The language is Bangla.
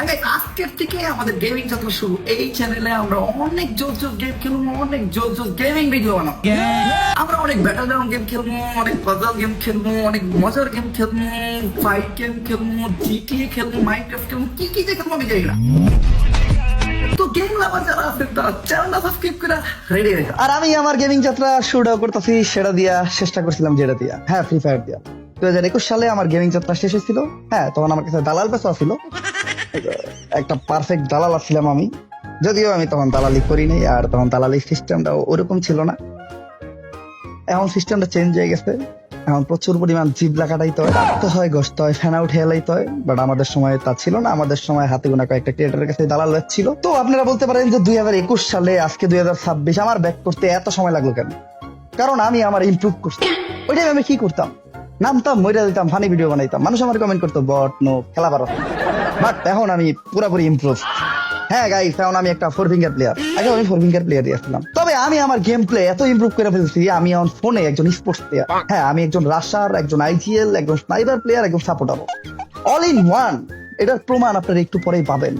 হ্যাঁ guys, আজকের থেকে আমাদের গেমিং যাত্রা শুরু। এই চ্যানেলে আমরা অনেক জোস জোস গেম খেলবো, অনেক জোস জোস গেমিং ভিডিও বানাবো। আমরা অনেক ব্যাটল গ্রাউন্ড গেম খেলবো, অনেক পাজল গেম খেলবো, অনেক মজার গেম খেলবো, ফাইট গেম খেলবো, জিটিএ খেলবো, মাইনক্রাফট খেলবো, কি কি যে খেলবো আমি জানি না। তো গেম লাভার যারা আছেন তারা চ্যানেলটা সাবস্ক্রাইব করে রেডি হয়ে যান। আর আমি আমার গেমিং যাত্রা শুরু করতেছি সেটা দিয়া, চেষ্টা করছিলাম যেটা দিয়া, হ্যাঁ ফ্রি ফায়ার দিয়া। 2021 সালে আমার গেমিং যাত্রা শেষ হয়েছিল। হ্যাঁ, তখন আমার কাছে দালাল পেশা ছিল, একটা পারফেক্ট দালাল ছিলাম আমি। যদিও আমি তখন দালালি করি নাই, আর তখন দালালি সিস্টেমটা ওরকম ছিল না। এখন সিস্টেমটা চেঞ্জ হয়ে গেছে। এখন প্রচুর পরিমাণ জিবলা কাটাইতে হয়, কাটতে হয়, ঘষতে হয়, ফ্যান আউট হেলাইতে হয়। বাট আমাদের সময় তা ছিল না। আমাদের সময় হাতে গোনা কয়েকটা ক্রিয়েটারের কাছে দালাল ছিল। তো আপনারা বলতে পারেন যে 2021 সালে আজকে 2026 আমার ব্যাক করতে এত সময় লাগলো কেন? কারণ আমি আমার ইমপ্রুভ করছি। ওইটাই আমি কি করতাম, নামতাম, মইরা দিতাম, ফানি ভিডিও বানাইতাম, মানুষ আমার কমেন্ট করতো বট নো খেলা পারো। বাট এখন আমি পুরোপুরি ইমপ্রুভ। হ্যাঁ গাইস, এখন আমি একটা 4 ফিঙ্গার প্লেয়ার। আগে আমি 4 ফিঙ্গার প্লেয়ার আসছিলাম, তবে আমি আমার গেম প্লে এত ইমপ্রুভ করে ফেলছি। আমি এখন ফোনে একজন স্পোর্টস প্লেয়ার। হ্যাঁ, আমি একজন রাশার, একজন আইজিএল, একজন স্নাইপার প্লেয়ার, একজন সাপোর্টার, অল ইন ওয়ান। এটার প্রমাণ আপনারা একটু পরেই পাবেন।